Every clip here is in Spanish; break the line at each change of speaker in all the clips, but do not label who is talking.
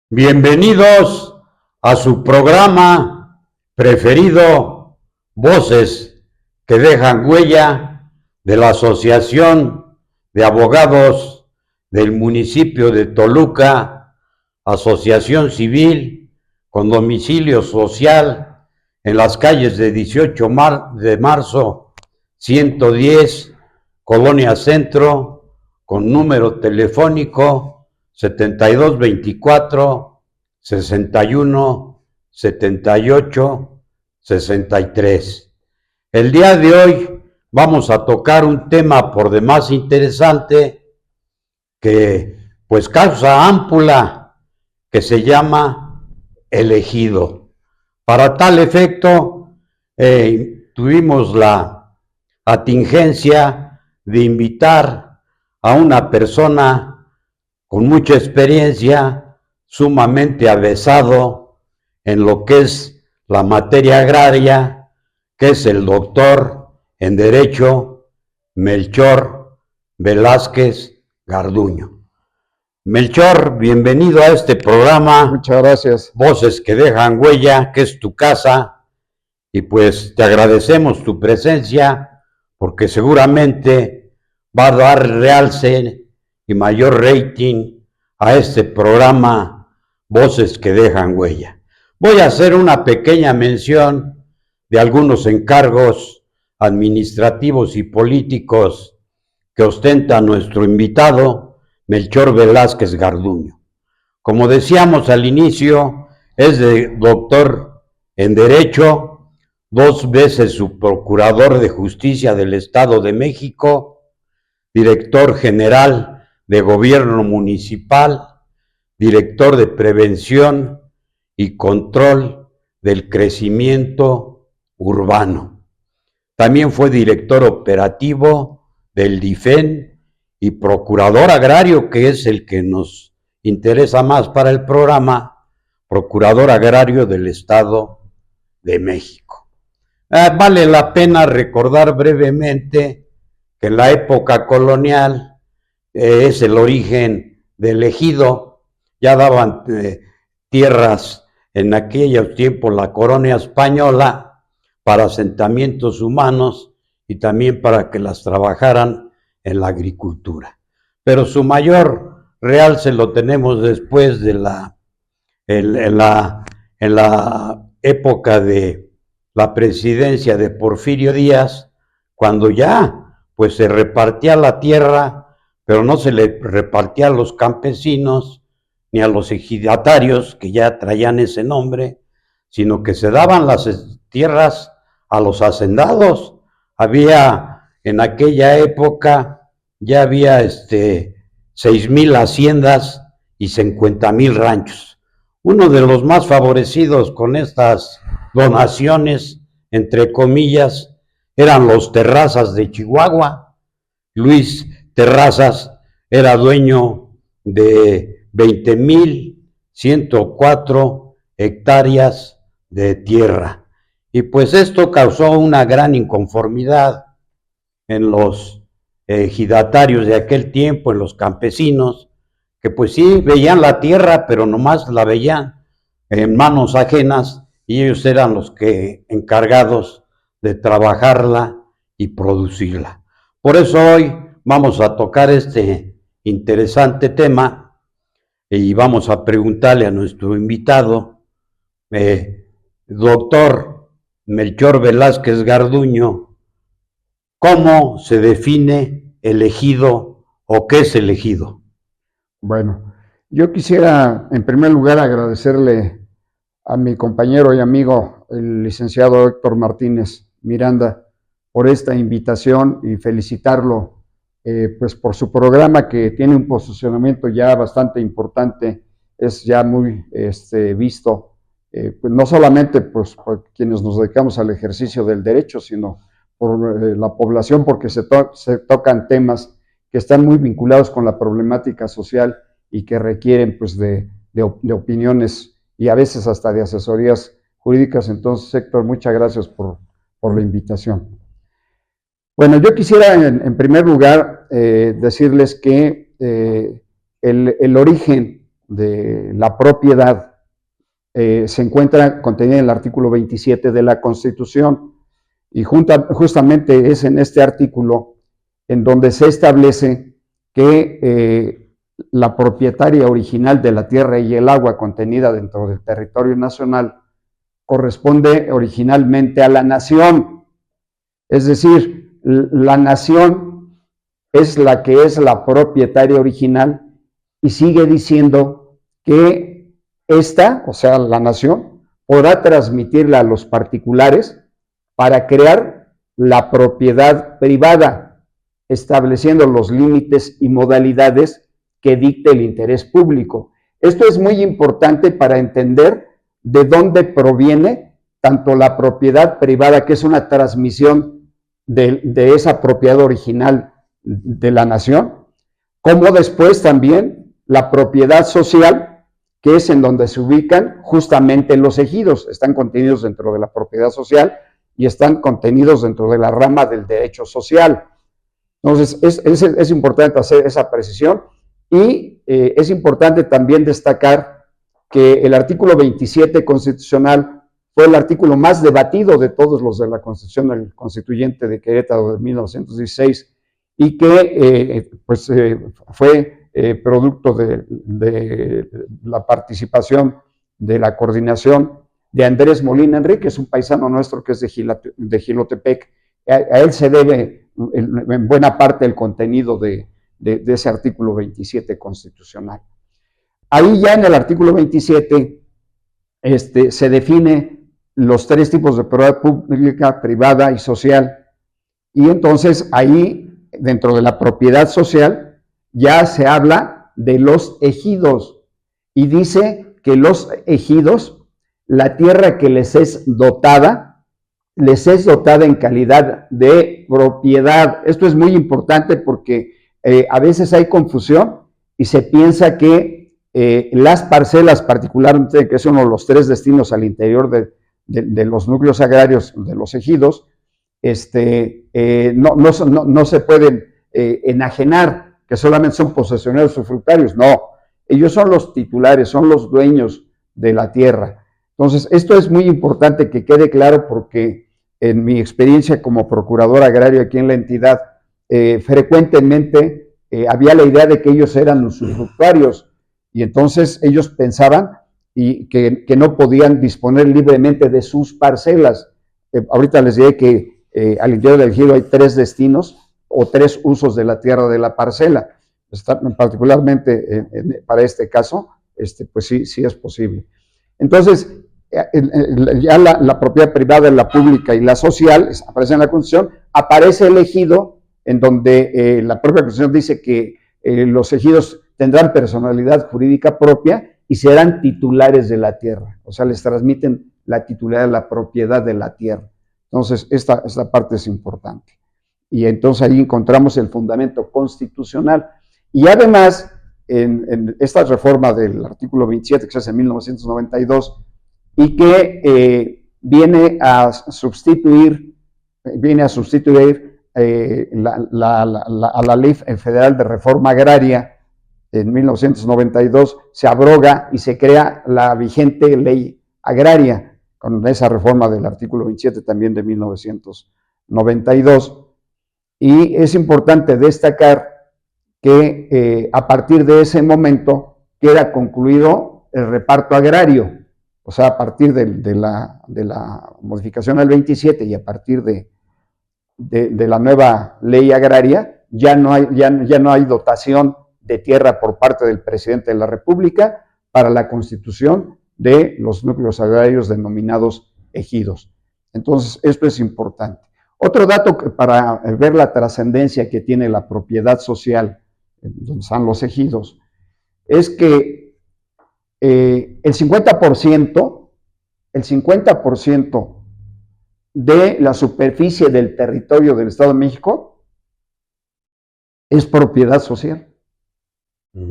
Bienvenidos a su programa preferido, Voces que dejan huella, de la Asociación de Abogados del municipio de Toluca, asociación civil con domicilio social en las calles de 18 de marzo 110, Colonia Centro, con número telefónico 7224 61 78 63. El día de hoy vamos a tocar un tema por demás interesante que pues causa ámpula, que se llama el ejido. Para tal efecto, tuvimos la atingencia de invitar a una persona con mucha experiencia, sumamente avesado en lo que es la materia agraria, que es el doctor en Derecho Melchor Velázquez Garduño. Melchor, bienvenido a este programa.
Muchas gracias.
Voces que dejan huella, que es tu casa, y pues te agradecemos tu presencia, porque seguramente va a dar realce y mayor rating a este programa Voces que dejan huella. Voy a hacer una pequeña mención de algunos encargos administrativos y políticos que ostenta nuestro invitado, Melchor Velázquez Garduño. Como decíamos al inicio, es doctor en Derecho, 2 veces subprocurador de Justicia del Estado de México, director general de Gobierno Municipal, director de Prevención y Control del Crecimiento Urbano. También fue director operativo del DIFEN y procurador agrario, que es el que nos interesa más para el programa, procurador agrario del Estado de México. Vale la pena recordar brevemente que en la época colonial es el origen del ejido. Ya daban tierras en aquellos tiempos la corona española para asentamientos humanos y también para que las trabajaran en la agricultura. Pero su mayor realce lo tenemos después de en la época de la presidencia de Porfirio Díaz, cuando ya pues se repartía la tierra, pero no se le repartía a los campesinos ni a los ejidatarios, que ya traían ese nombre, sino que se daban las tierras a los hacendados. Había, en aquella época, ya había 6,000 haciendas y 50,000 ranchos. Uno de los más favorecidos con estas donaciones, entre comillas, eran los Terrazas de Chihuahua. Luis Terrazas era dueño de 20,104 hectáreas de tierra. Y pues esto causó una gran inconformidad en los ejidatarios de aquel tiempo, en los campesinos, que pues sí veían la tierra, pero nomás la veían en manos ajenas, y ellos eran los que encargados de trabajarla y producirla. Por eso hoy vamos a tocar este interesante tema y vamos a preguntarle a nuestro invitado, doctor Melchor Velázquez Garduño, ¿cómo se define el ejido o qué es el ejido?
Bueno, yo quisiera en primer lugar agradecerle a mi compañero y amigo, el licenciado Héctor Martínez Miranda, por esta invitación y felicitarlo pues por su programa, que tiene un posicionamiento ya bastante importante, es ya muy visto, pues no solamente pues, por quienes nos dedicamos al ejercicio del derecho, sino por la población, porque se tocan temas que están muy vinculados con la problemática social y que requieren pues de opiniones y a veces hasta de asesorías jurídicas. Entonces, Héctor, muchas gracias por la invitación. Bueno, yo quisiera en primer lugar decirles que el origen de la propiedad se encuentra contenida en el artículo 27 de la Constitución, y justamente es en este artículo en donde se establece que la propietaria original de la tierra y el agua contenida dentro del territorio nacional corresponde originalmente a la nación. Es decir, la nación es la que es la propietaria original, y sigue diciendo que esta, o sea, la nación, podrá transmitirla a los particulares para crear la propiedad privada, estableciendo los límites y modalidades que dicte el interés público. Esto es muy importante para entender de dónde proviene tanto la propiedad privada, que es una transmisión de esa propiedad original de la nación, como después también la propiedad social, que es en donde se ubican justamente los ejidos. Están contenidos dentro de la propiedad social y están contenidos dentro de la rama del derecho social. Entonces, es importante hacer esa precisión, y es importante también destacar que el artículo 27 constitucional fue el artículo más debatido de todos los de la Constitución del Constituyente de Querétaro de 1916, y que fue producto de la participación de la coordinación de Andrés Molina Enríquez, un paisano nuestro que es de Jilotepec. A él se debe en buena parte el contenido de ese artículo 27 constitucional. Ahí ya en el artículo 27 se define los tres tipos de propiedad pública, privada y social, y entonces ahí, dentro de la propiedad social, ya se habla de los ejidos, y dice que los ejidos, la tierra que les es dotada en calidad de propiedad. Esto es muy importante porque a veces hay confusión y se piensa que las parcelas, particularmente, que son los tres destinos al interior de los núcleos agrarios de los ejidos, no se pueden enajenar, que solamente son posesionarios usufructuarios. No, ellos son los titulares, son los dueños de la tierra. Entonces, esto es muy importante que quede claro, porque en mi experiencia como procurador agrario aquí en la entidad, frecuentemente había la idea de que ellos eran usufructuarios, y entonces ellos pensaban que no podían disponer libremente de sus parcelas. Ahorita les diré que al interior del ejido hay tres destinos o tres usos de la tierra de la parcela. Particularmente para este caso, pues sí es posible. Entonces, ya la propiedad privada, la pública y la social aparece en la Constitución. Aparece el ejido, en donde la propia Constitución dice que los ejidos tendrán personalidad jurídica propia y serán titulares de la tierra, o sea, les transmiten la titularidad, la propiedad de la tierra. Entonces, esta parte es importante. Y entonces ahí encontramos el fundamento constitucional. Y además, en esta reforma del artículo 27, que se hace en 1992, y que viene a sustituir a la Ley Federal de Reforma Agraria. En 1992 se abroga y se crea la vigente Ley Agraria, con esa reforma del artículo 27 también de 1992. Y es importante destacar que a partir de ese momento queda concluido el reparto agrario. O sea, a partir de la modificación del 27 y a partir de la nueva ley agraria, ya no hay dotación de tierra por parte del presidente de la República para la constitución de los núcleos agrarios denominados ejidos. Entonces, esto es importante. Otro dato para ver la trascendencia que tiene la propiedad social, donde están los ejidos, es que el 50% de la superficie del territorio del Estado de México es propiedad social.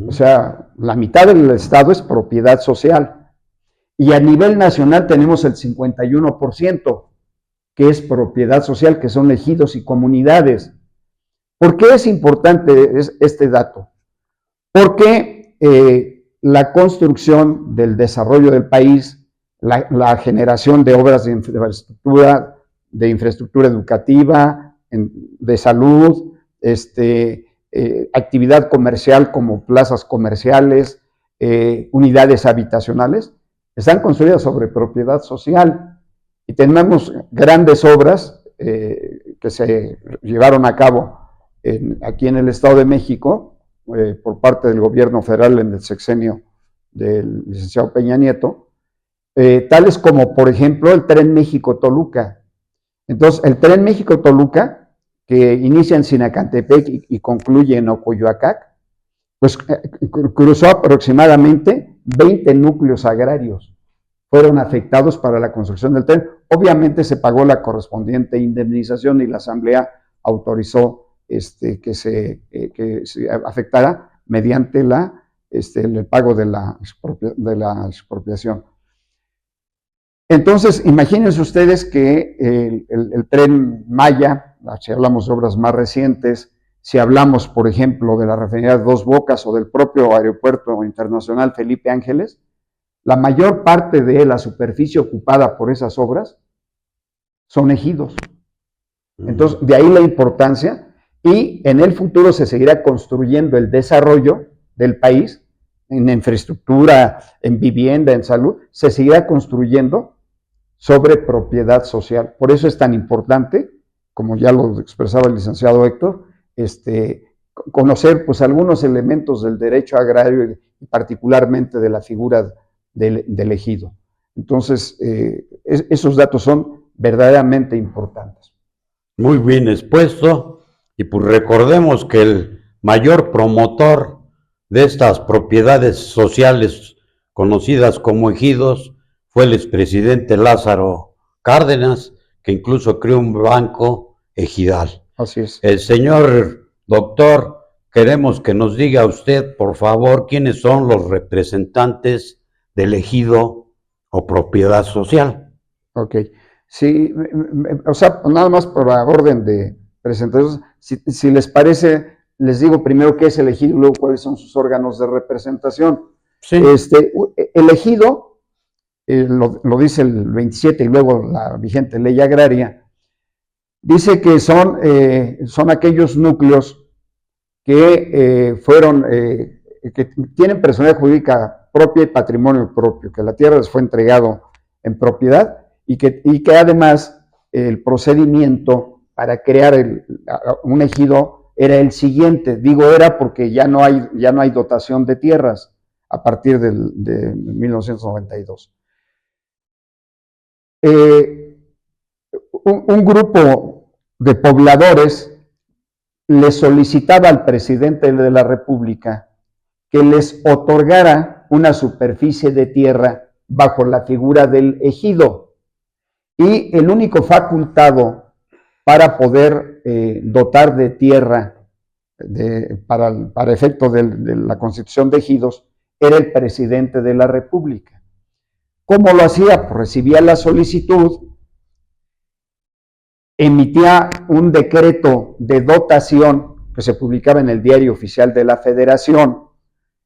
O sea, la mitad del Estado es propiedad social. Y a nivel nacional tenemos el 51%, que es propiedad social, que son ejidos y comunidades. ¿Por qué es importante este dato? Porque la construcción del desarrollo del país, la generación de obras de infraestructura educativa, de salud, actividad comercial como plazas comerciales, unidades habitacionales, están construidas sobre propiedad social. Y tenemos grandes obras que se llevaron a cabo aquí en el Estado de México por parte del gobierno federal en el sexenio del licenciado Peña Nieto, tales como, por ejemplo, el Tren México-Toluca. Entonces, el Tren México-Toluca, que inicia en Sinacantepec y concluye en Ocoyoacac, pues cruzó aproximadamente 20 núcleos agrarios. Fueron afectados para la construcción del tren. Obviamente se pagó la correspondiente indemnización y la Asamblea autorizó que se afectara mediante el pago de la expropiación. Entonces, imagínense ustedes que el Tren Maya, si hablamos de obras más recientes, si hablamos, por ejemplo, de la refinería de Dos Bocas o del propio Aeropuerto Internacional Felipe Ángeles, la mayor parte de la superficie ocupada por esas obras son ejidos. Entonces, de ahí la importancia, y en el futuro se seguirá construyendo el desarrollo del país, en infraestructura, en vivienda, en salud, se seguirá construyendo sobre propiedad social. Por eso es tan importante, como ya lo expresaba el licenciado Héctor, conocer pues algunos elementos del derecho agrario y particularmente de la figura del ejido. Entonces, esos datos son verdaderamente importantes.
Muy bien expuesto, y pues recordemos que el mayor promotor de estas propiedades sociales conocidas como ejidos fue el expresidente Lázaro Cárdenas, que incluso creó un banco ejidal.
Así es.
El señor doctor, queremos que nos diga usted, por favor, quiénes son los representantes del ejido o propiedad social.
Ok. Sí, o sea, nada más por la orden de presentación, si les parece, les digo primero qué es el ejido y luego cuáles son sus órganos de representación.
Sí.
El ejido, lo dice el 27 y luego la vigente ley agraria, dice que son aquellos núcleos que que tienen personalidad jurídica propia y patrimonio propio, que la tierra les fue entregado en propiedad y que además el procedimiento para crear un ejido era el siguiente. Digo era porque ya no hay dotación de tierras a partir de 1992. Un grupo de pobladores le solicitaba al presidente de la República que les otorgara una superficie de tierra bajo la figura del ejido. Y el único facultado para poder dotar de tierra para efecto de la constitución de ejidos era el presidente de la República. ¿Cómo lo hacía? Pues recibía la solicitud, emitía un decreto de dotación que se publicaba en el Diario Oficial de la Federación,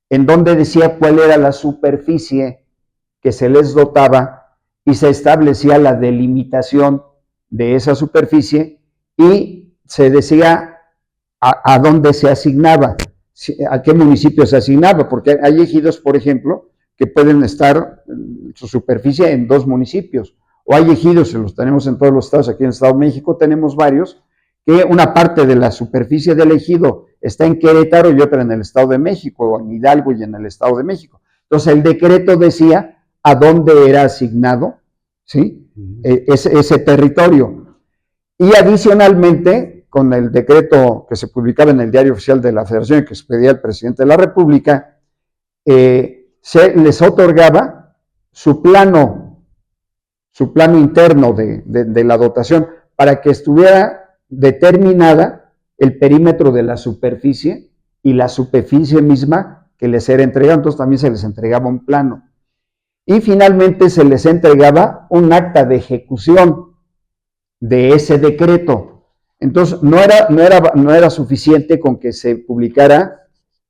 en donde decía cuál era la superficie que se les dotaba y se establecía la delimitación de esa superficie y se decía a dónde se asignaba, a qué municipio se asignaba, porque hay ejidos, por ejemplo, que pueden estar su superficie en 2 municipios, o hay ejidos, los tenemos en todos los estados, aquí en el Estado de México tenemos varios, que una parte de la superficie del ejido está en Querétaro y otra en el Estado de México, o en Hidalgo y en el Estado de México. Entonces el decreto decía a dónde era asignado, ¿sí? ese territorio. Y adicionalmente, con el decreto que se publicaba en el Diario Oficial de la Federación, que expedía el presidente de la República, se les otorgaba su plano interno de la dotación para que estuviera determinada el perímetro de la superficie y la superficie misma que les era entregada. Entonces también se les entregaba un plano. Y finalmente se les entregaba un acta de ejecución de ese decreto. Entonces no era suficiente con que se publicara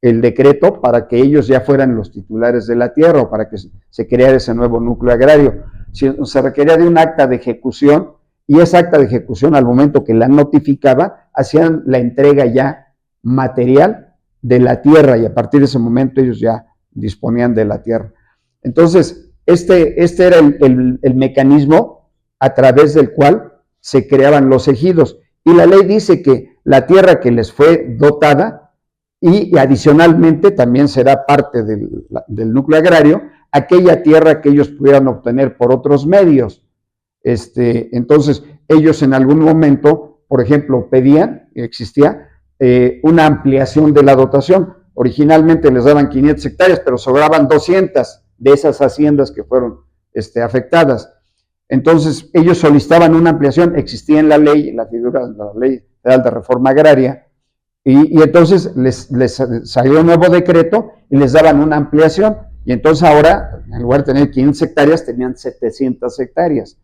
el decreto para que ellos ya fueran los titulares de la tierra o para que se creara ese nuevo núcleo agrario. Se requería de un acta de ejecución y esa acta de ejecución, al momento que la notificaba, hacían la entrega ya material de la tierra y a partir de ese momento ellos ya disponían de la tierra. Entonces, este era el mecanismo a través del cual se creaban los ejidos. Y la ley dice que la tierra que les fue dotada y adicionalmente también será parte del núcleo agrario, aquella tierra que ellos pudieran obtener por otros medios. Entonces, ellos en algún momento, por ejemplo, existía una ampliación de la dotación. Originalmente les daban 500 hectáreas, pero sobraban 200 de esas haciendas que fueron afectadas. Entonces, ellos solicitaban una ampliación, existía en la ley, en la figura de la Ley Federal de Reforma Agraria, y entonces les salió un nuevo decreto y les daban una ampliación, y entonces ahora, en lugar de tener 500 hectáreas, tenían 700 hectáreas.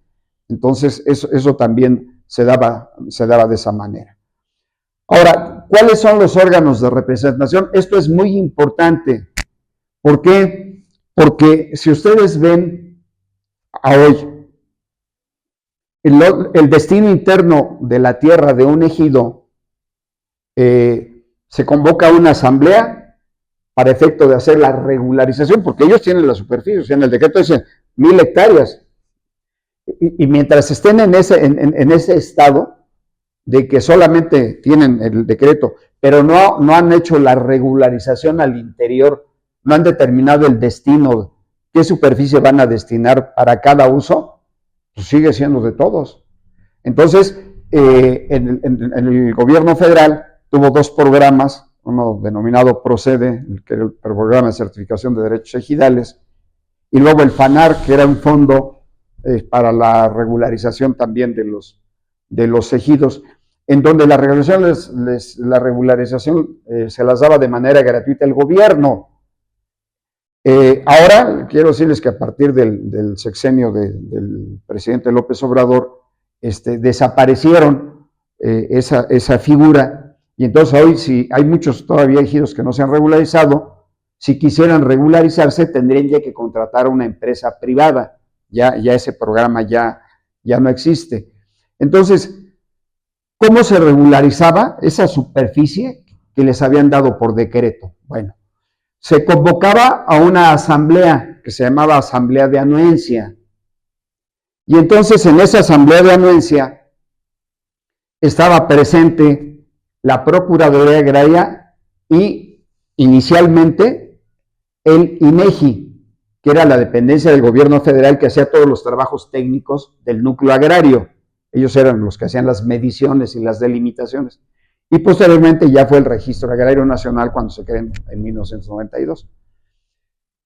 Entonces, eso también se daba de esa manera. Ahora, ¿cuáles son los órganos de representación? Esto es muy importante. ¿Por qué? Porque si ustedes ven a hoy, el destino interno de la tierra de un ejido, se convoca una asamblea para efecto de hacer la regularización, porque ellos tienen la superficie, o sea, en el decreto dice 1000 hectáreas, y mientras estén en ese estado de que solamente tienen el decreto, pero no han hecho la regularización al interior, no han determinado el destino, qué superficie van a destinar para cada uso, pues sigue siendo de todos. Entonces, en el gobierno federal tuvo dos programas, uno denominado PROCEDE, que era el programa de certificación de derechos ejidales, y luego el FANAR, que era un fondo para la regularización también de los ejidos, en donde la regularización se las daba de manera gratuita el gobierno. Ahora, quiero decirles que a partir del sexenio del presidente López Obrador, desaparecieron esa figura, y entonces hoy, si hay muchos todavía ejidos que no se han regularizado, si quisieran regularizarse, tendrían ya que contratar a una empresa privada. Ya ese programa ya no existe. Entonces, ¿cómo se regularizaba esa superficie que les habían dado por decreto? Bueno, se convocaba a una asamblea que se llamaba Asamblea de Anuencia. Y entonces en esa Asamblea de Anuencia estaba presente la Procuraduría Agraria y inicialmente el INEGI, que era la dependencia del gobierno federal que hacía todos los trabajos técnicos del núcleo agrario. Ellos eran los que hacían las mediciones y las delimitaciones. Y posteriormente ya fue el Registro Agrario Nacional cuando se creó en 1992.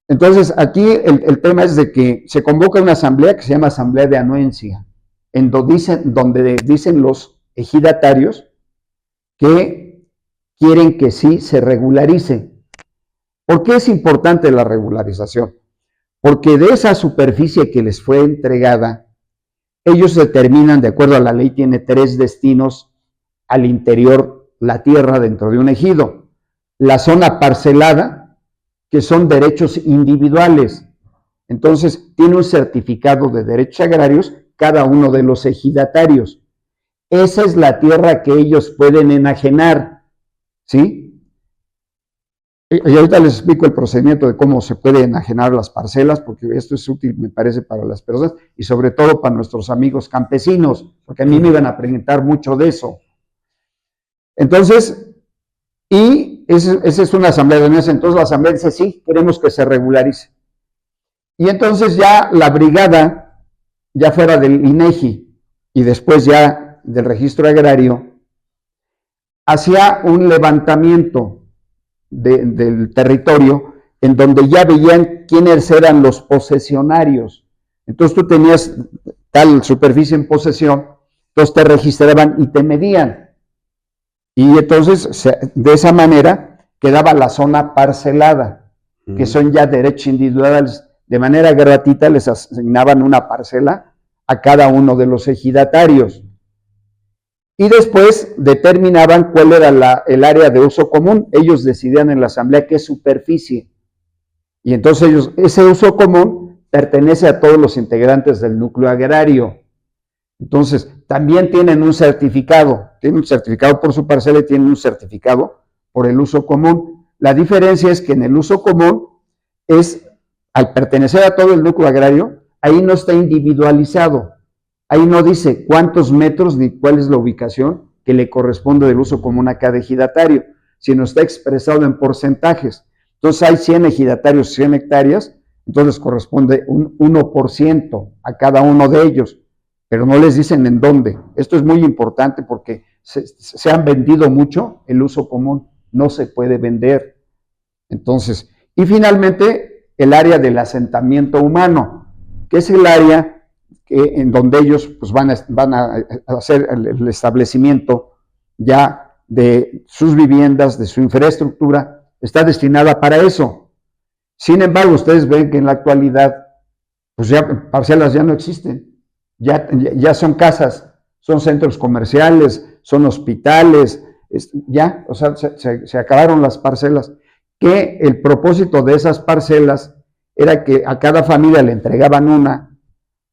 Entonces, aquí el tema es de que se convoca una asamblea que se llama Asamblea de Anuencia, donde dicen los ejidatarios que quieren que sí se regularice. ¿Por qué es importante la regularización? Porque de esa superficie que les fue entregada, ellos determinan, de acuerdo a la ley, tiene 3 destinos al interior, la tierra dentro de un ejido. La zona parcelada, que son derechos individuales. Entonces, tiene un certificado de derechos agrarios cada uno de los ejidatarios. Esa es la tierra que ellos pueden enajenar, ¿sí? Y ahorita les explico el procedimiento de cómo se puede enajenar las parcelas, porque esto es útil, me parece, para las personas y sobre todo para nuestros amigos campesinos, porque a mí me iban a preguntar mucho de eso. Entonces, esa es una asamblea de anuencia. Entonces la asamblea dice, sí, queremos que se regularice. Y entonces ya la brigada, ya fuera del INEGI y después ya del registro agrario, hacía un levantamiento del territorio en donde ya veían quiénes eran los posesionarios. Entonces tú tenías tal superficie en posesión, entonces te registraban y te medían. Y entonces de esa manera quedaba la zona parcelada, que son ya derechos individuales. De manera gratuita les asignaban una parcela a cada uno de los ejidatarios. y después determinaban cuál era el área de uso común. Ellos decidían en la asamblea qué superficie. Y entonces ese uso común pertenece a todos los integrantes del núcleo agrario. Entonces, también tienen un certificado por su parcela y tienen un certificado por el uso común. La diferencia es que en el uso común al pertenecer a todo el núcleo agrario, ahí no está individualizado. Ahí no dice cuántos metros ni cuál es la ubicación que le corresponde del uso común a cada ejidatario, sino está expresado en porcentajes. Entonces hay 100 ejidatarios, 100 hectáreas, entonces corresponde un 1% a cada uno de ellos, pero no les dicen en dónde. Esto es muy importante porque se han vendido mucho el uso común, no se puede vender. Entonces, y finalmente el área del asentamiento humano, que es el área en donde ellos pues, van a hacer el establecimiento ya de sus viviendas, de su infraestructura, está destinada para eso. Sin embargo, ustedes ven que en la actualidad, pues ya parcelas ya no existen, ya son casas, son centros comerciales, son hospitales, ya, o sea, se acabaron las parcelas, que el propósito de esas parcelas era que a cada familia le entregaban una,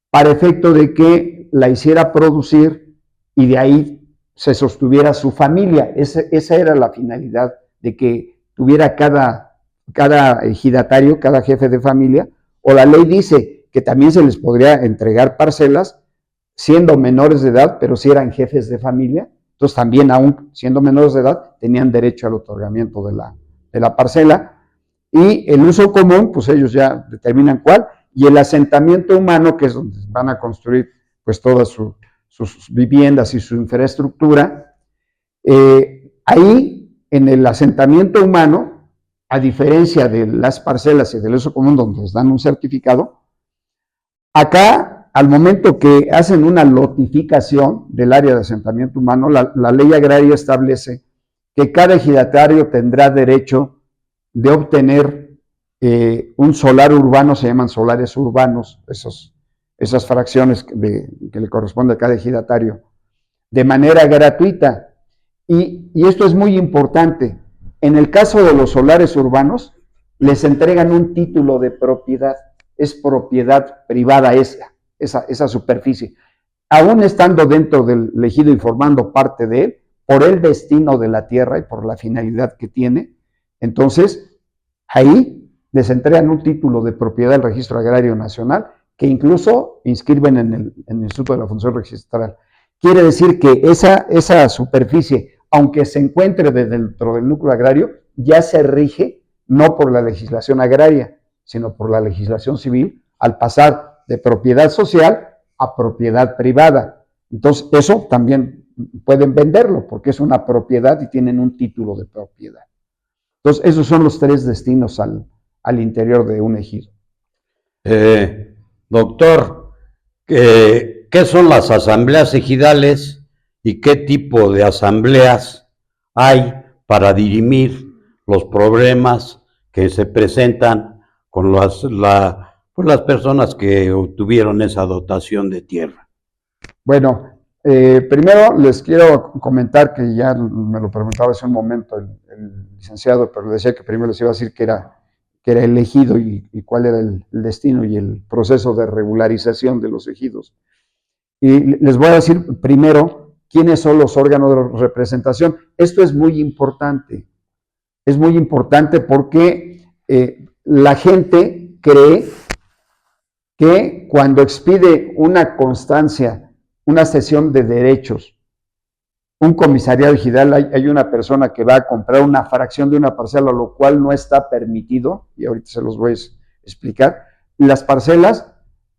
para efecto de que la hiciera producir y de ahí se sostuviera su familia. Esa era la finalidad, de que tuviera cada ejidatario, cada jefe de familia, o la ley dice que también se les podría entregar parcelas siendo menores de edad, pero si eran jefes de familia, entonces también aún siendo menores de edad tenían derecho al otorgamiento de la parcela, y el uso común, pues ellos ya determinan cuál, y el asentamiento humano, que es donde van a construir pues todas sus viviendas y su infraestructura, ahí en el asentamiento humano, a diferencia de las parcelas y del uso común donde les dan un certificado, acá al momento que hacen una lotificación del área de asentamiento humano, la ley agraria establece que cada ejidatario tendrá derecho de obtener un solar urbano, se llaman solares urbanos, esas fracciones que le corresponde a cada ejidatario, de manera gratuita. Y esto es muy importante. En el caso de los solares urbanos, les entregan un título de propiedad. Es propiedad privada esa superficie. Aún estando dentro del ejido y formando parte de él, por el destino de la tierra y por la finalidad que tiene, entonces ahí les entregan un título de propiedad del Registro Agrario Nacional que incluso inscriben en el Instituto de la Función Registral. Quiere decir que esa superficie, aunque se encuentre dentro del núcleo agrario, ya se rige no por la legislación agraria, sino por la legislación civil, al pasar de propiedad social a propiedad privada. Entonces, eso también pueden venderlo, porque es una propiedad y tienen un título de propiedad. Entonces, esos son los 3 destinos al interior de un ejido.
Doctor, ¿qué son las asambleas ejidales y qué tipo de asambleas hay para dirimir los problemas que se presentan con las personas que obtuvieron esa dotación de tierra?
Bueno, primero les quiero comentar que ya me lo preguntaba hace un momento el licenciado, pero decía que primero les iba a decir que era elegido y cuál era el destino y el proceso de regularización de los ejidos. Y les voy a decir primero quiénes son los órganos de representación. Esto es muy importante porque la gente cree que cuando expide una constancia, una cesión de derechos, un comisariado ejidal, hay una persona que va a comprar una fracción de una parcela, lo cual no está permitido, y ahorita se los voy a explicar. Las parcelas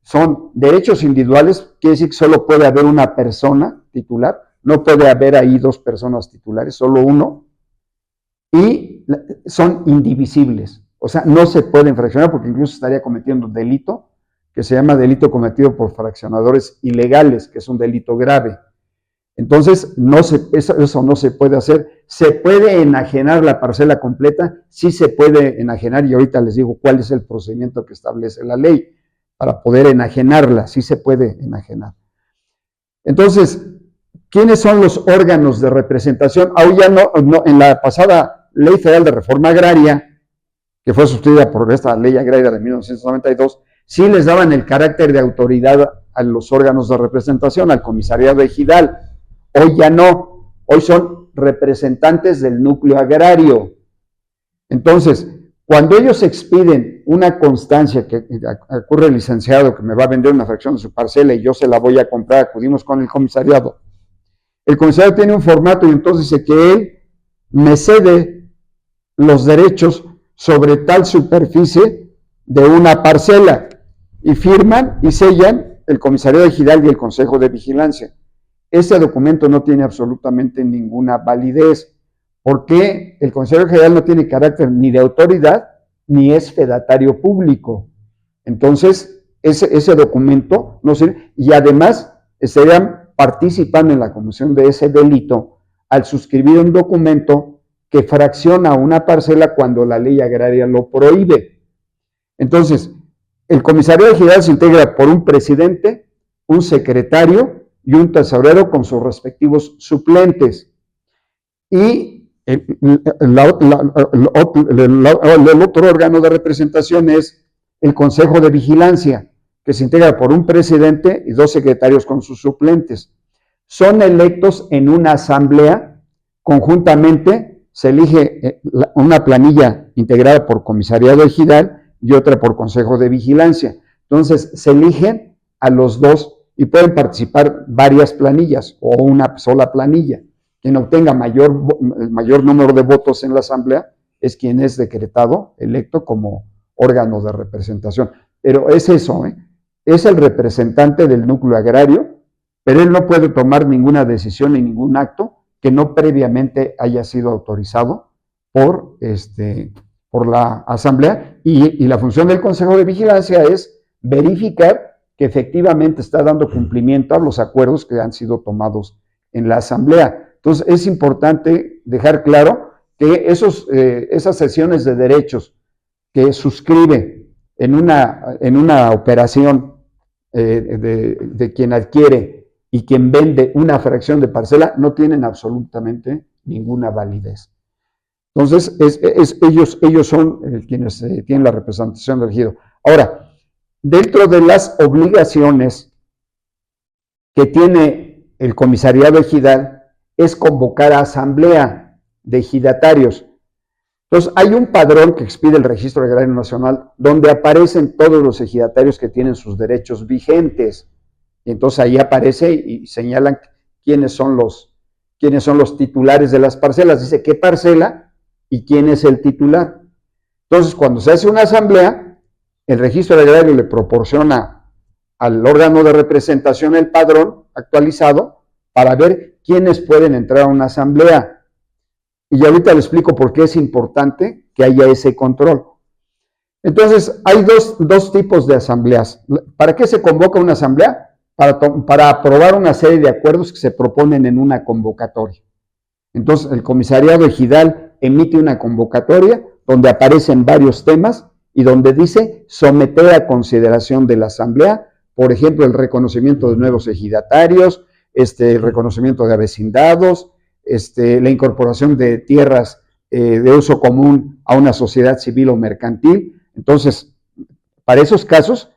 son derechos individuales, quiere decir que solo puede haber una persona titular, no puede haber ahí 2 personas titulares, solo uno, y son indivisibles, o sea, no se pueden fraccionar porque incluso estaría cometiendo un delito que se llama delito cometido por fraccionadores ilegales, que es un delito grave. Entonces, eso no se puede hacer. ¿Se puede enajenar la parcela completa? Sí se puede enajenar, y ahorita les digo cuál es el procedimiento que establece la ley para poder enajenarla. Sí se puede enajenar. Entonces, ¿quiénes son los órganos de representación? Aún ya no, en la pasada Ley Federal de Reforma Agraria, que fue sustituida por esta Ley Agraria de 1992, sí les daban el carácter de autoridad a los órganos de representación, al comisariado ejidal. Hoy ya no, hoy son representantes del núcleo agrario. Entonces, cuando ellos expiden una constancia que ocurre el licenciado que me va a vender una fracción de su parcela y yo se la voy a comprar, acudimos con el comisariado. El comisariado tiene un formato y entonces dice que él me cede los derechos sobre tal superficie de una parcela y firman y sellan el comisariado ejidal y el consejo de vigilancia. Ese documento no tiene absolutamente ninguna validez, porque el comisariado ejidal no tiene carácter ni de autoridad ni es fedatario público. Entonces, ese documento no sirve, y además estarían participando en la comisión de ese delito al suscribir un documento que fracciona una parcela cuando la ley agraria lo prohíbe. Entonces, el comisariado ejidal se integra por un presidente, un secretario y un tesorero con sus respectivos suplentes. Y el otro órgano de representación es el Consejo de Vigilancia, que se integra por un presidente y 2 secretarios con sus suplentes. Son electos en una asamblea, conjuntamente se elige una planilla integrada por comisariado ejidal y otra por Consejo de Vigilancia. Entonces, se eligen a los 2 y pueden participar varias planillas o una sola planilla. Quien obtenga el mayor número de votos en la asamblea es quien es decretado, electo como órgano de representación. Pero es eso, es el representante del núcleo agrario, pero él no puede tomar ninguna decisión ni ningún acto que no previamente haya sido autorizado por la asamblea, y la función del Consejo de Vigilancia es verificar que efectivamente está dando cumplimiento a los acuerdos que han sido tomados en la asamblea. Entonces, es importante dejar claro que esas sesiones de derechos que suscribe en una operación de quien adquiere y quien vende una fracción de parcela no tienen absolutamente ninguna validez. Entonces, ellos son quienes tienen la representación del ejido. Ahora, dentro de las obligaciones que tiene el comisariado ejidal es convocar a asamblea de ejidatarios. Entonces, hay un padrón que expide el Registro Agrario Nacional donde aparecen todos los ejidatarios que tienen sus derechos vigentes. Y entonces ahí aparece y señalan quiénes son los titulares de las parcelas. Dice qué parcela y quién es el titular. Entonces, cuando se hace una asamblea, el Registro Agrario le proporciona al órgano de representación el padrón actualizado para ver quiénes pueden entrar a una asamblea. Y ahorita le explico por qué es importante que haya ese control. Entonces, hay dos tipos de asambleas. ¿Para qué se convoca una asamblea? Para aprobar una serie de acuerdos que se proponen en una convocatoria. Entonces, el comisariado ejidal emite una convocatoria donde aparecen varios temas y donde dice someter a consideración de la asamblea, por ejemplo, el reconocimiento de nuevos ejidatarios, el reconocimiento de avecindados, la incorporación de tierras de uso común a una sociedad civil o mercantil. Entonces, para esos casos,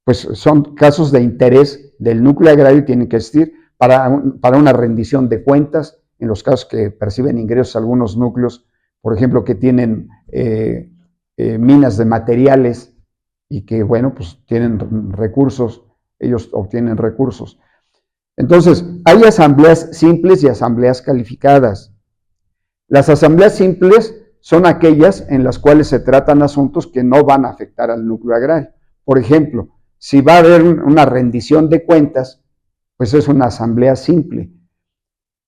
pues son casos de interés del núcleo agrario y tienen que existir para una rendición de cuentas, en los casos que perciben ingresos algunos núcleos, por ejemplo, que tienen minas de materiales y que, bueno, pues tienen recursos, ellos obtienen recursos. Entonces, hay asambleas simples y asambleas calificadas. Las asambleas simples son aquellas en las cuales se tratan asuntos que no van a afectar al núcleo agrario. Por ejemplo, si va a haber una rendición de cuentas, pues es una asamblea simple.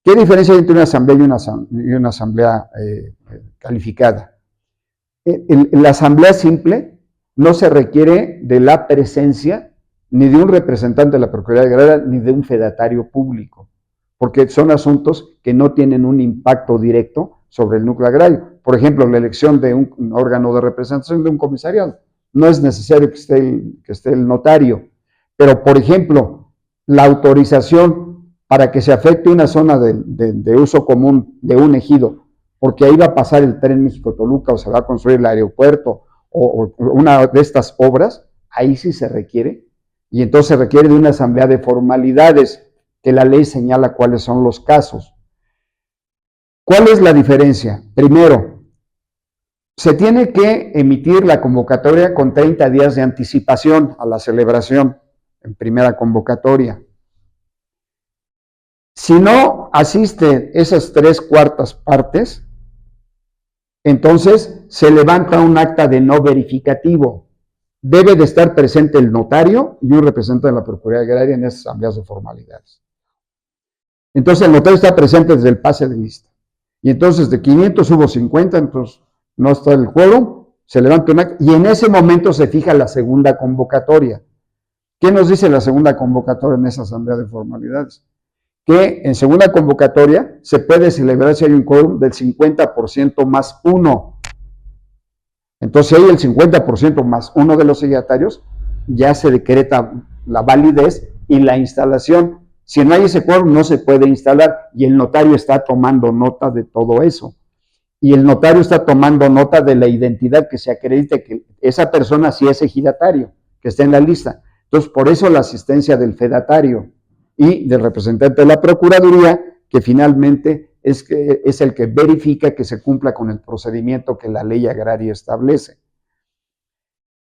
¿Qué diferencia hay entre una asamblea y una asamblea calificada? En la asamblea simple no se requiere de la presencia ni de un representante de la Procuraduría Agraria, ni de un fedatario público, porque son asuntos que no tienen un impacto directo sobre el núcleo agrario. Por ejemplo, la elección de un órgano de representación de un comisariado. No es necesario que esté el notario, pero, por ejemplo, la autorización para que se afecte una zona de uso común de un ejido, porque ahí va a pasar el tren México-Toluca o se va a construir el aeropuerto o una de estas obras, ahí sí se requiere, y entonces se requiere de una asamblea de formalidades que la ley señala cuáles son los casos. ¿Cuál es la diferencia? Primero, se tiene que emitir la convocatoria con 30 días de anticipación a la celebración en primera convocatoria. Si no asisten esas 3/4 partes, entonces se levanta un acta de no verificativo. Debe de estar presente el notario y un representante de la Procuraduría Agraria en esas asambleas de formalidades. Entonces el notario está presente desde el pase de lista. Y entonces de 500 hubo 50, entonces no está el quórum, se levanta un acta y en ese momento se fija la segunda convocatoria. ¿Qué nos dice la segunda convocatoria en esa asamblea de formalidades? Que en segunda convocatoria se puede celebrar si hay un quórum del 50% más 1. Entonces, si hay el 50% más 1 de los signatarios, ya se decreta la validez y la instalación. Si no hay ese quórum, no se puede instalar y el notario está tomando nota de todo eso. Y el notario está tomando nota de la identidad que se acredite que esa persona sí es ejidatario, que está en la lista. Entonces, por eso la asistencia del fedatario y del representante de la Procuraduría, que finalmente es el que verifica que se cumpla con el procedimiento que la ley agraria establece.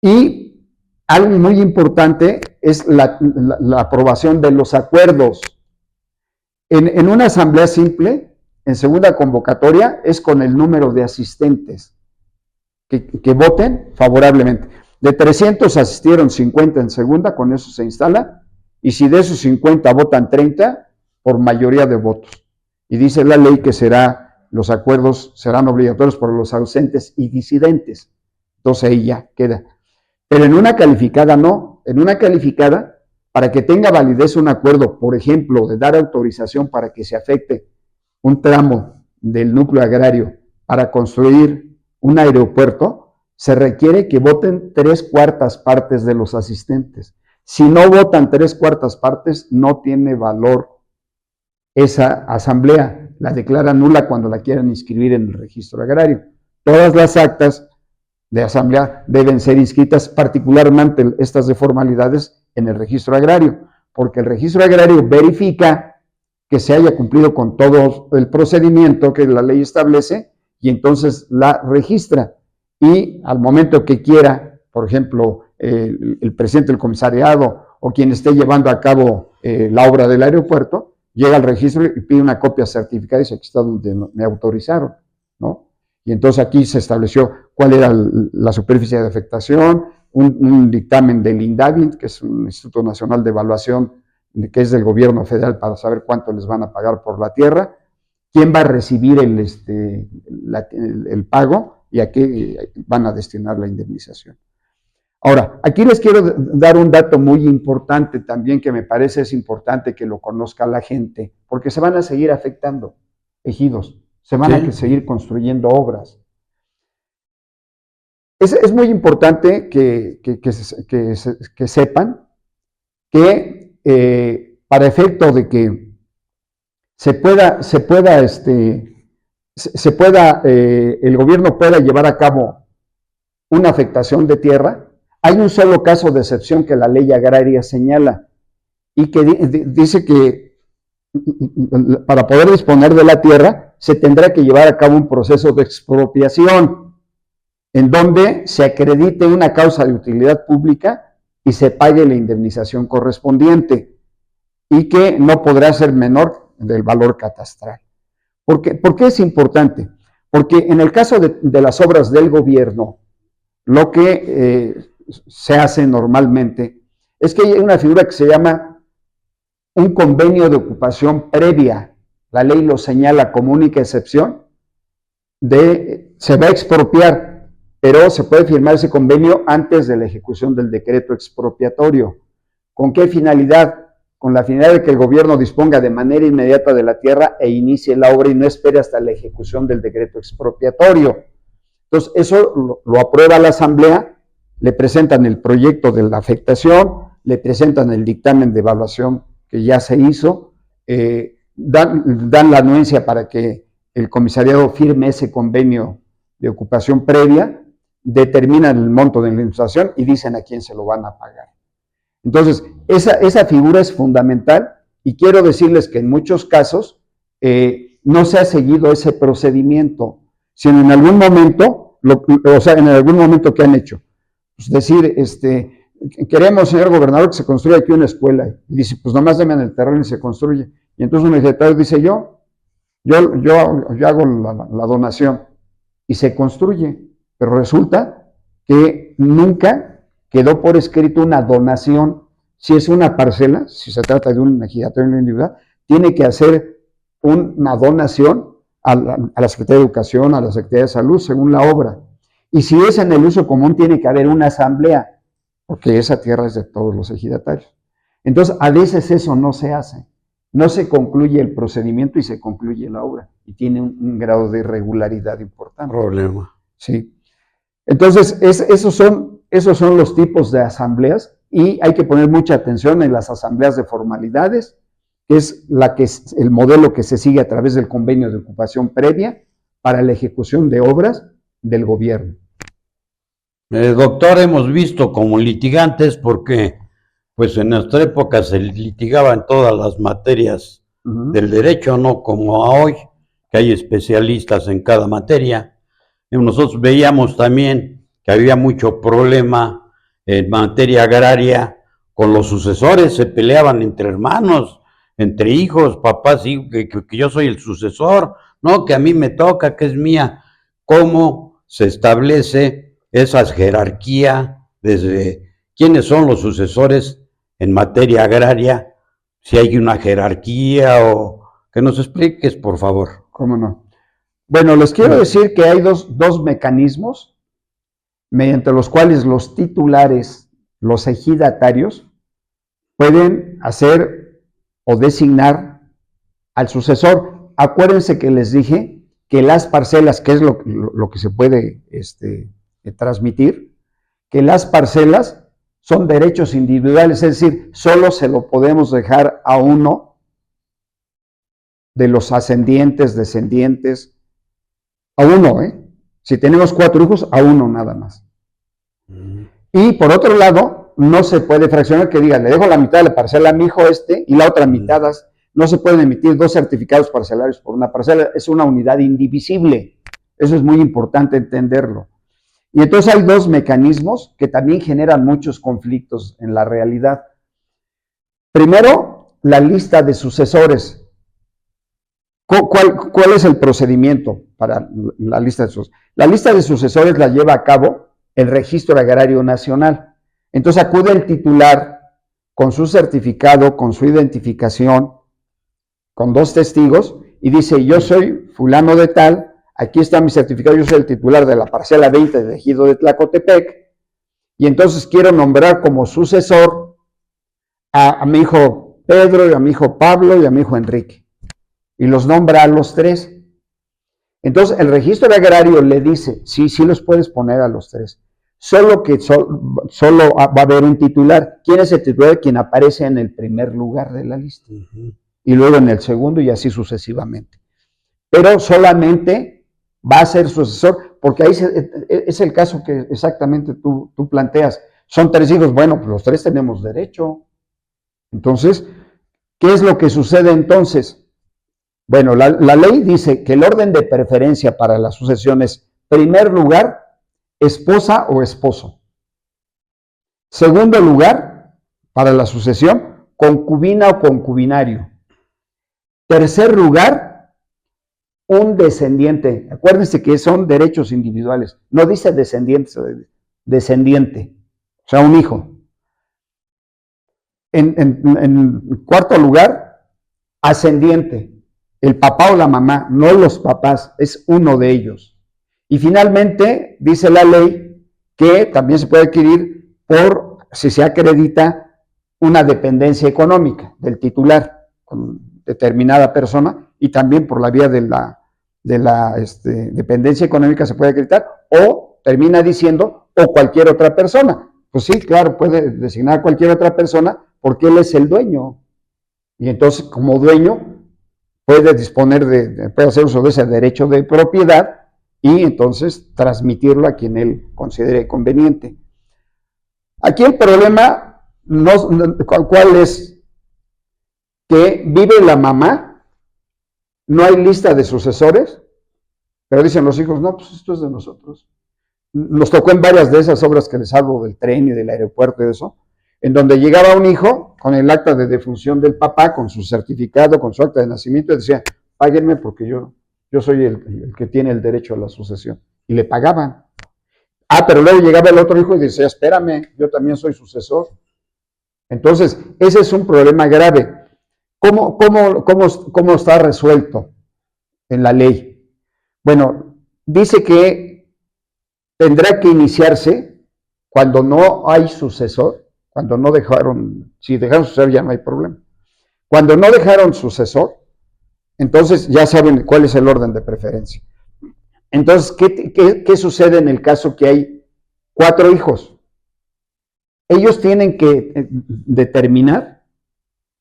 Y algo muy importante es la aprobación de los acuerdos. En una asamblea simple, en segunda convocatoria, es con el número de asistentes que voten favorablemente. De 300 asistieron 50 en segunda, con eso se instala. Y si de esos 50 votan 30, por mayoría de votos. Y dice la ley que los acuerdos serán obligatorios por los ausentes y disidentes. Entonces ahí ya queda. Pero en una calificada no. En una calificada, para que tenga validez un acuerdo, por ejemplo, de dar autorización para que se afecte un tramo del núcleo agrario para construir un aeropuerto, se requiere que voten 3/4 partes de los asistentes. Si no votan 3/4 partes, no tiene valor esa asamblea. La declara nula cuando la quieran inscribir en el registro agrario. Todas las actas de asamblea deben ser inscritas, particularmente estas de formalidades, en el registro agrario, porque el registro agrario verifica que se haya cumplido con todo el procedimiento que la ley establece y entonces la registra. Y al momento que quiera, por ejemplo, el presidente del comisariado o quien esté llevando a cabo la obra del aeropuerto, llega al registro y pide una copia certificada y dice, aquí está donde me autorizaron, ¿no? Y entonces aquí se estableció cuál era la superficie de afectación, un dictamen del INDAVIT, que es un Instituto Nacional de Evaluación, que es del gobierno federal para saber cuánto les van a pagar por la tierra, quién va a recibir el pago y a qué van a destinar la indemnización. Ahora, aquí les quiero dar un dato muy importante también que me parece es importante que lo conozca la gente, porque se van a seguir afectando ejidos, se van a seguir construyendo obras. Es muy importante que sepan que para efecto de que el gobierno pueda llevar a cabo una afectación de tierra, hay un solo caso de excepción que la ley agraria señala y que dice que para poder disponer de la tierra se tendrá que llevar a cabo un proceso de expropiación en donde se acredite una causa de utilidad pública y se pague la indemnización correspondiente y que no podrá ser menor del valor catastral. ¿Por qué es importante? Porque en el caso de las obras del gobierno, lo que se hace normalmente es que hay una figura que se llama un convenio de ocupación previa. La ley lo señala como única excepción se va a expropiar, pero se puede firmar ese convenio antes de la ejecución del decreto expropiatorio. ¿Con qué finalidad? Con la finalidad de que el gobierno disponga de manera inmediata de la tierra e inicie la obra y no espere hasta la ejecución del decreto expropiatorio. Entonces, eso lo aprueba la asamblea, le presentan el proyecto de la afectación, le presentan el dictamen de evaluación que ya se hizo dan la anuencia para que el comisariado firme ese convenio de ocupación previa, determinan el monto de la indemnización y dicen a quién se lo van a pagar. Entonces, esa figura es fundamental y quiero decirles que en muchos casos no se ha seguido ese procedimiento, sino en algún momento, en algún momento ¿qué han hecho? Pues decir, queremos, señor gobernador, que se construya aquí una escuela. Y dice, pues nomás denme el terreno y se construye. Y entonces un ejecutario dice, yo hago la donación y se construye. Pero resulta que nunca quedó por escrito una donación. Si es una parcela, si se trata de un ejidatario individual, tiene que hacer una donación a la Secretaría de Educación, a la Secretaría de Salud, según la obra. Y si es en el uso común, tiene que haber una asamblea, porque esa tierra es de todos los ejidatarios. Entonces, a veces eso no se hace. No se concluye el procedimiento y se concluye la obra. Y tiene un grado de irregularidad importante.
Problema.
Sí. Entonces, esos son los tipos de asambleas y hay que poner mucha atención en las asambleas de formalidades, que es el modelo que se sigue a través del convenio de ocupación previa para la ejecución de obras del gobierno.
Doctor, hemos visto como litigantes porque pues en nuestra época se litigaban todas las materias del derecho, no como a hoy, que hay especialistas en cada materia. Y nosotros veíamos también que había mucho problema en materia agraria con los sucesores, se peleaban entre hermanos, entre hijos, papás, y que yo soy el sucesor, no, que a mí me toca, que es mía. ¿Cómo se establece esa jerarquía desde quiénes son los sucesores en materia agraria? Si hay una jerarquía o que nos expliques, por favor.
¿Cómo no? Bueno, les quiero decir que hay dos mecanismos mediante los cuales los titulares, los ejidatarios, pueden hacer o designar al sucesor. Acuérdense que les dije que las parcelas, que es lo que se puede transmitir, que las parcelas son derechos individuales, es decir, solo se lo podemos dejar a uno de los ascendientes, descendientes, a uno, si tenemos 4 hijos, a uno nada más. Y por otro lado, no se puede fraccionar que diga, le dejo la mitad de la parcela a mi hijo y la otra mitad. No se pueden emitir 2 certificados parcelarios por una parcela, es una unidad indivisible. Eso es muy importante entenderlo. Y entonces hay 2 mecanismos que también generan muchos conflictos en la realidad. Primero, la lista de sucesores. ¿Cuál es el procedimiento para la lista de sucesores? La lista de sucesores la lleva a cabo el Registro Agrario Nacional. Entonces acude el titular con su certificado, con su identificación, con 2 testigos, y dice, yo soy fulano de tal, aquí está mi certificado, yo soy el titular de la parcela 20 del ejido de Tlacotepec, y entonces quiero nombrar como sucesor a mi hijo Pedro, y a mi hijo Pablo, y a mi hijo Enrique. Y los nombra a los 3. Entonces el registro agrario le dice, sí los puedes poner a los 3, solo que solo va a haber un titular. ¿Quién es el titular? Quien aparece en el primer lugar de la lista, y luego en el segundo y así sucesivamente. Pero solamente va a ser sucesor, porque ahí es el caso que exactamente tú planteas. Son 3 hijos, bueno, pues los 3 tenemos derecho. Entonces, ¿qué es lo que sucede entonces? Bueno, la ley dice que el orden de preferencia para la sucesión es, primer lugar, esposa o esposo. Segundo lugar, para la sucesión, concubina o concubinario. Tercer lugar, un descendiente. Acuérdense que son derechos individuales. No dice descendiente, o sea, un hijo. En cuarto lugar, ascendiente. El papá o la mamá, no los papás, es uno de ellos. Y finalmente, dice la ley que también se puede adquirir si se acredita una dependencia económica del titular con determinada persona, y también por la vía de la dependencia económica se puede acreditar, o termina diciendo, o cualquier otra persona. Pues sí, claro, puede designar a cualquier otra persona porque él es el dueño. Y entonces, como dueño, puede disponer puede hacer uso de ese derecho de propiedad y entonces transmitirlo a quien él considere conveniente. Aquí el problema, ¿cuál es? Que vive la mamá, no hay lista de sucesores, pero dicen los hijos, no, pues esto es de nosotros. Nos tocó en varias de esas obras que les hablo del tren y del aeropuerto y de eso, en donde llegaba un hijo con el acta de defunción del papá, con su certificado, con su acta de nacimiento, y decía, páguenme porque yo soy el que tiene el derecho a la sucesión. Y le pagaban. Pero luego llegaba el otro hijo y decía, espérame, yo también soy sucesor. Entonces, ese es un problema grave. ¿Cómo está resuelto en la ley? Bueno, dice que tendrá que iniciarse cuando no hay sucesor, cuando no dejaron, si dejaron sucesor ya no hay problema. Cuando no dejaron sucesor, entonces ya saben cuál es el orden de preferencia. Entonces, ¿qué sucede en el caso que hay 4 hijos? Ellos tienen que determinar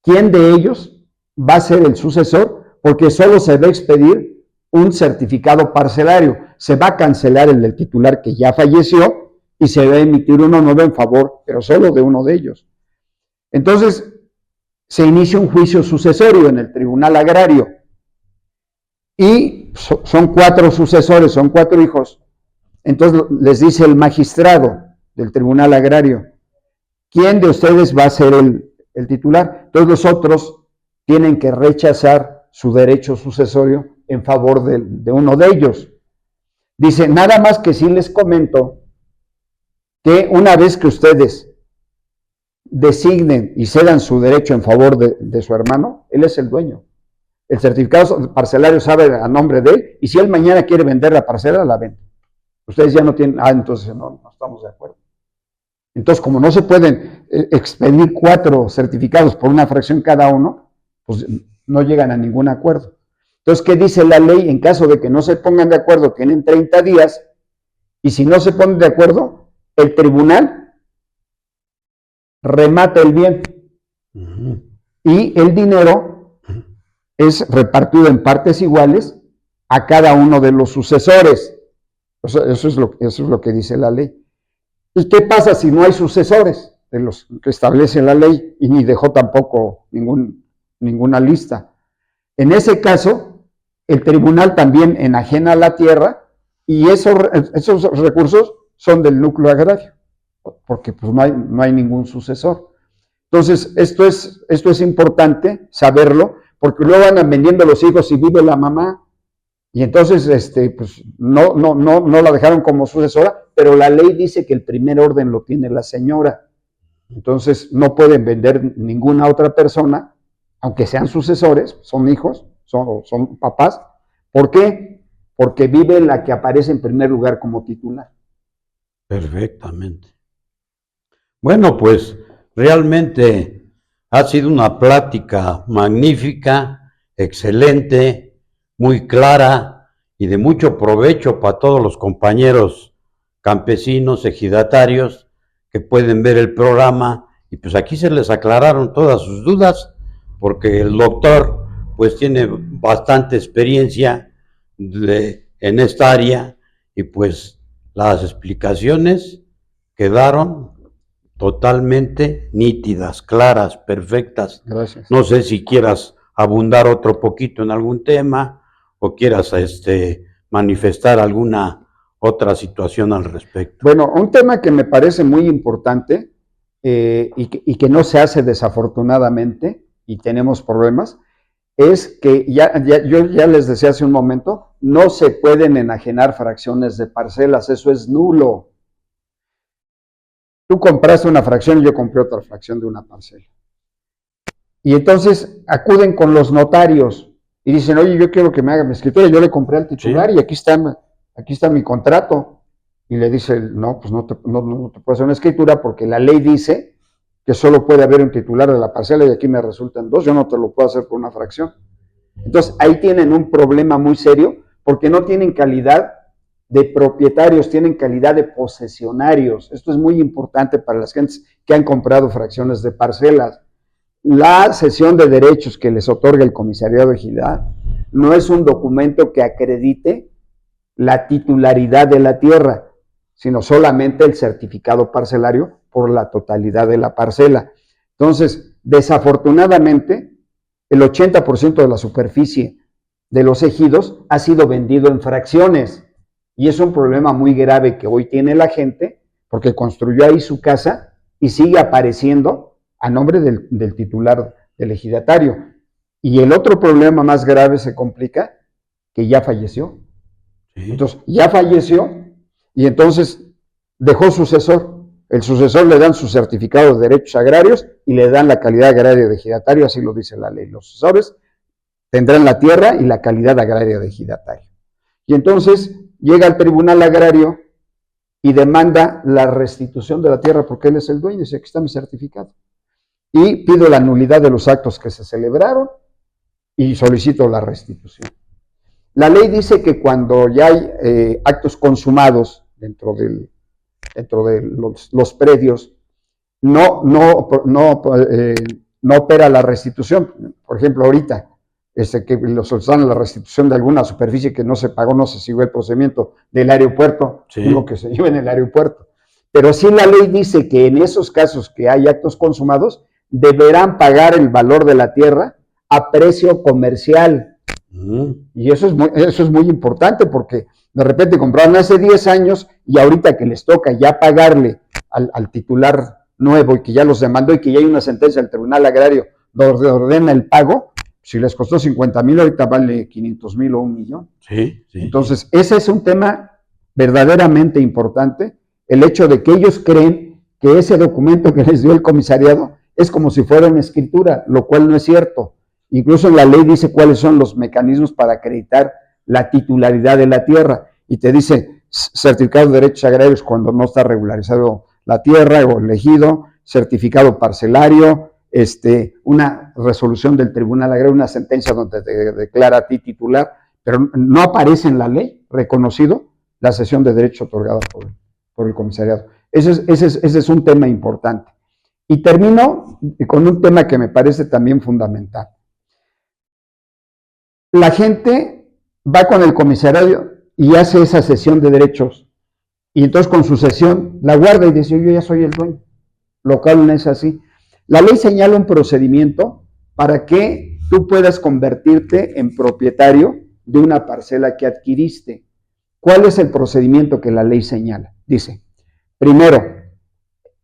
quién de ellos va a ser el sucesor, porque solo se va a expedir un certificado parcelario. Se va a cancelar el del titular que ya falleció y se va a emitir uno nuevo en favor, pero solo de uno de ellos. Entonces, se inicia un juicio sucesorio en el Tribunal Agrario. Y son 4 sucesores, son 4 hijos. Entonces les dice el magistrado del Tribunal Agrario, ¿quién de ustedes va a ser el titular? Entonces los otros tienen que rechazar su derecho sucesorio en favor de uno de ellos. Dice, nada más que sí les comento que una vez que ustedes designen y cedan su derecho en favor de su hermano, él es el dueño. El certificado parcelario sabe a nombre de él, y si él mañana quiere vender la parcela, la vende. Ustedes ya no tienen, entonces no estamos de acuerdo. Entonces, como no se pueden expedir 4 certificados por una fracción cada uno, pues no llegan a ningún acuerdo. Entonces, ¿qué dice la ley? En caso de que no se pongan de acuerdo, tienen 30 días, y si no se ponen de acuerdo, el tribunal remata el bien. Y el dinero es repartido en partes iguales a cada uno de los sucesores. Eso es lo que dice la ley. ¿Y qué pasa si no hay sucesores de los que establece la ley y ni dejó tampoco ninguna lista? En ese caso, el tribunal también enajena la tierra y esos recursos son del núcleo agrario, porque pues no hay ningún sucesor. Entonces, esto es importante saberlo, porque luego andan vendiendo los hijos y vive la mamá, y entonces pues no la dejaron como sucesora, pero la ley dice que el primer orden lo tiene la señora. Entonces no pueden vender ninguna otra persona, aunque sean sucesores, son hijos, son papás. ¿Por qué? Porque vive la que aparece en primer lugar como titular.
Perfectamente. Bueno, pues realmente ha sido una plática magnífica, excelente, muy clara y de mucho provecho para todos los compañeros campesinos, ejidatarios que pueden ver el programa, y pues aquí se les aclararon todas sus dudas, porque el doctor pues tiene bastante experiencia en esta área, y pues las explicaciones quedaron totalmente nítidas, claras, perfectas.
Gracias.
No sé si quieras abundar otro poquito en algún tema o quieras manifestar alguna otra situación al respecto.
Bueno, un tema que me parece muy importante y que no se hace desafortunadamente y tenemos problemas, es que yo ya les decía hace un momento, no se pueden enajenar fracciones de parcelas, eso es nulo. Tú compraste una fracción y yo compré otra fracción de una parcela. Y entonces acuden con los notarios y dicen, oye, yo quiero que me haga mi escritura, yo le compré al titular, sí, y aquí está mi contrato. Y le dice, no, pues no te puedo hacer una escritura porque la ley dice que solo puede haber un titular de la parcela y aquí me resultan 2, yo no te lo puedo hacer por una fracción. Entonces ahí tienen un problema muy serio porque no tienen calidad de propietarios, tienen calidad de posesionarios. Esto es muy importante para las gentes que han comprado fracciones de parcelas. la cesión de derechos que les otorga el Comisariado de Ejidad no es un documento que acredite la titularidad de la tierra, sino solamente el certificado parcelario por la totalidad de la parcela. Entonces, desafortunadamente, el 80% de la superficie de los ejidos ha sido vendido en fracciones, y es un problema muy grave que hoy tiene la gente, porque construyó ahí su casa y sigue apareciendo a nombre del titular del ejidatario. Y el otro problema más grave se complica, que ya falleció. Entonces, ya falleció y entonces dejó sucesor. El sucesor le dan su certificado de derechos agrarios y le dan la calidad agraria de ejidatario, así lo dice la ley. Los sucesores tendrán la tierra y la calidad agraria de ejidatario. Y entonces llega al tribunal agrario y demanda la restitución de la tierra porque él es el dueño, dice, aquí está mi certificado. Y pido la nulidad de los actos que se celebraron y solicito la restitución. La ley dice que cuando ya hay actos consumados dentro de los predios, no opera la restitución. Por ejemplo, ahorita, que lo solicitaron la restitución de alguna superficie que no se pagó, no se siguió el procedimiento del aeropuerto, digo que se lleva en el aeropuerto. Pero sí la ley dice que en esos casos que hay actos consumados, deberán pagar el valor de la tierra a precio comercial. Y eso es muy importante, porque de repente compraron hace 10 años y ahorita que les toca ya pagarle al titular nuevo y que ya los demandó y que ya hay una sentencia del Tribunal Agrario donde ordena el pago, si les costó 50,000, ahorita vale 500,000 o 1,000,000. Entonces, ese es un tema verdaderamente importante, el hecho de que ellos creen que ese documento que les dio el comisariado es como si fuera una escritura, lo cual no es cierto. Incluso en la ley dice cuáles son los mecanismos para acreditar la titularidad de la tierra y te dice certificado de derechos agrarios cuando no está regularizado la tierra o el ejido, certificado parcelario, una resolución del Tribunal Agrario, una sentencia donde te declara a ti titular, pero no aparece en la ley reconocido la cesión de derecho otorgada por el comisariado. Ese es un tema importante. Y termino con un tema que me parece también fundamental. La gente va con el comisariado y hace esa cesión de derechos, y entonces con su cesión la guarda y dice, yo ya soy el dueño, lo cual no es así. La ley señala un procedimiento para que tú puedas convertirte en propietario de una parcela que adquiriste. ¿Cuál es el procedimiento que la ley señala? Dice, primero,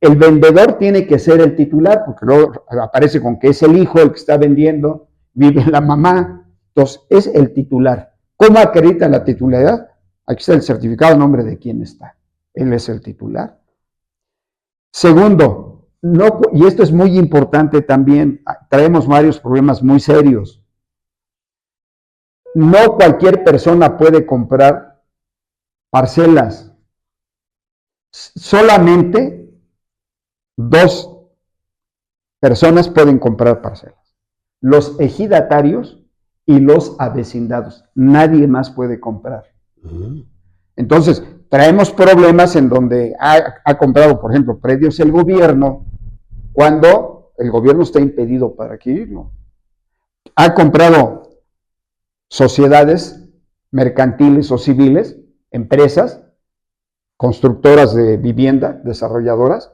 el vendedor tiene que ser el titular, porque luego aparece con que es el hijo el que está vendiendo, vive la mamá. Entonces, es el titular. ¿Cómo acredita la titularidad? Aquí está el certificado a nombre de quién está. Él es el titular. Segundo, y esto es muy importante también, traemos varios problemas muy serios. No cualquier persona puede comprar parcelas. Solamente 2 personas pueden comprar parcelas. Los ejidatarios y los avecindados. Nadie más puede comprar. Entonces, traemos problemas en donde ha comprado, por ejemplo, predios el gobierno, cuando el gobierno está impedido para adquirirlo. Ha comprado sociedades mercantiles o civiles, empresas, constructoras de vivienda, desarrolladoras,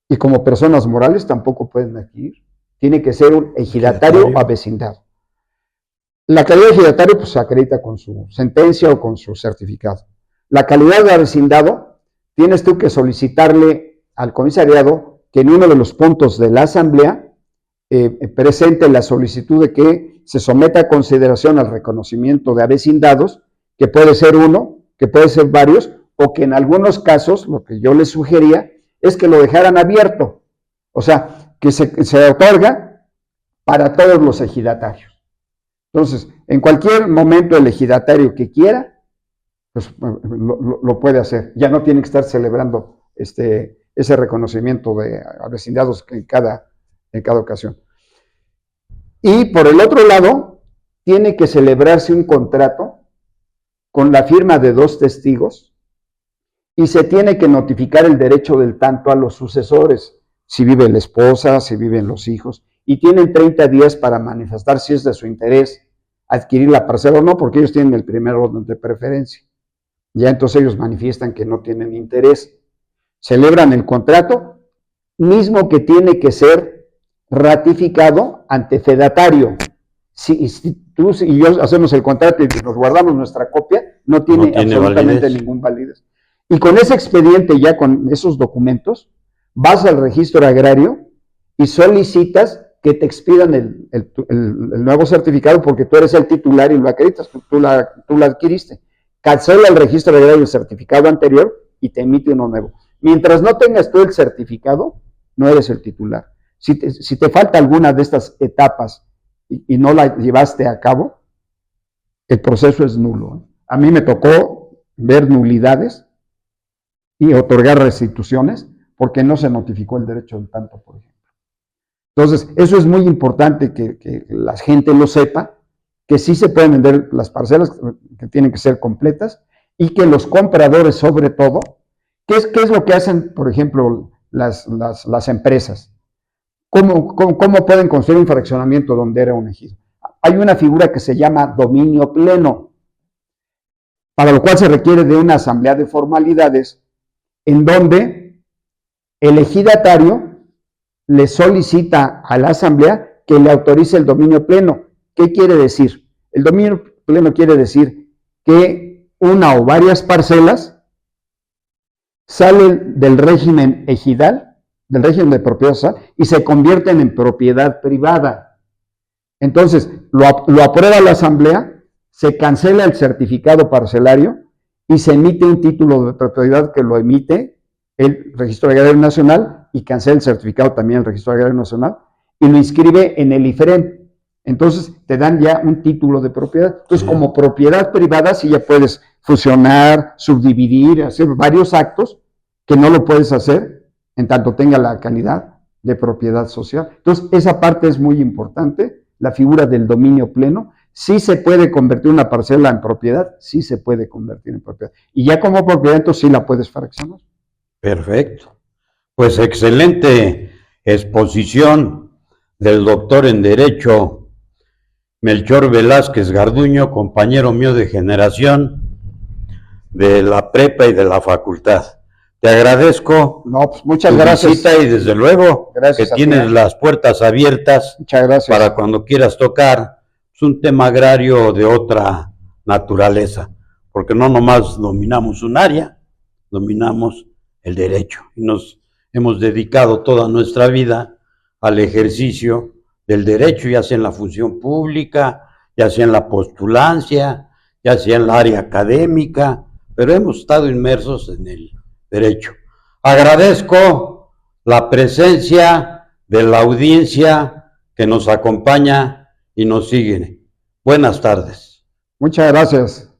y como personas morales tampoco pueden adquirir. Tiene que ser un ejidatario o avecindado. La calidad de ejidatario pues, se acredita con su sentencia o con su certificado. La calidad de avecindado, tienes tú que solicitarle al comisariado que en uno de los puntos de la asamblea presente la solicitud de que se someta a consideración al reconocimiento de avecindados, que puede ser uno, que puede ser varios, o que en algunos casos, lo que yo les sugería, es que lo dejaran abierto. O sea, que se otorga para todos los ejidatarios. Entonces, en cualquier momento el ejidatario que quiera, pues lo puede hacer. Ya no tiene que estar celebrando ese reconocimiento de avecindados en cada ocasión. Y por el otro lado, tiene que celebrarse un contrato con la firma de 2 testigos y se tiene que notificar el derecho del tanto a los sucesores, si vive la esposa, si viven los hijos, y tienen 30 días para manifestar si es de su interés adquirir la parcela o no, porque ellos tienen el primer orden de preferencia. Ya entonces ellos manifiestan que no tienen interés. Celebran el contrato, mismo que tiene que ser ratificado ante fedatario. Si tú y yo hacemos el contrato y nos guardamos nuestra copia, no tiene absolutamente validez. Ningún validez. Y con ese expediente, ya con esos documentos, vas al registro agrario y solicitas que te expidan el nuevo certificado porque tú eres el titular y lo acreditas, tú lo adquiriste. Cancela el registro agrario el certificado anterior y te emite uno nuevo. Mientras no tengas tú el certificado, no eres el titular. Si te falta alguna de estas etapas y no la llevaste a cabo, el proceso es nulo. A mí me tocó ver nulidades y otorgar restituciones porque no se notificó el derecho del tanto, por ejemplo. Entonces, eso es muy importante que la gente lo sepa, que sí se pueden vender las parcelas, que tienen que ser completas, y que los compradores, sobre todo, ¿qué es lo que hacen, por ejemplo, las empresas? ¿Cómo pueden construir un fraccionamiento donde era un ejido? Hay una figura que se llama dominio pleno, para lo cual se requiere de una asamblea de formalidades en donde el ejidatario le solicita a la asamblea que le autorice el dominio pleno. ¿Qué quiere decir? El dominio pleno quiere decir que una o varias parcelas salen del régimen ejidal, del régimen de propiedad social, y se convierten en propiedad privada. Entonces, lo aprueba la asamblea, se cancela el certificado parcelario y se emite un título de propiedad que lo emite el Registro Agrario Nacional y cancela el certificado también el Registro Agrario Nacional y lo inscribe en el IFREM. Entonces te dan ya un título de propiedad. Entonces, como propiedad privada, sí ya puedes fusionar, subdividir, hacer varios actos que no lo puedes hacer en tanto tenga la calidad de propiedad social. Entonces, esa parte es muy importante, la figura del dominio pleno. Sí se puede convertir una parcela en propiedad, sí se puede convertir en propiedad. Y ya como propiedad, entonces sí la puedes fraccionar.
Perfecto. Pues excelente exposición del doctor en Derecho Melchor Velázquez Garduño, compañero mío de generación de la prepa y de la facultad. Te agradezco.
No, pues muchas gracias.
Visita y desde luego
gracias
que tienes las puertas abiertas.
Muchas gracias.
Para cuando quieras tocar un tema agrario de otra naturaleza, porque no nomás dominamos un área, dominamos el derecho y nos hemos dedicado toda nuestra vida al ejercicio del derecho, ya sea en la función pública, ya sea en la postulancia, ya sea en la área académica, pero hemos estado inmersos en el derecho. Agradezco la presencia de la audiencia que nos acompaña y nos sigue. Buenas tardes.
Muchas gracias.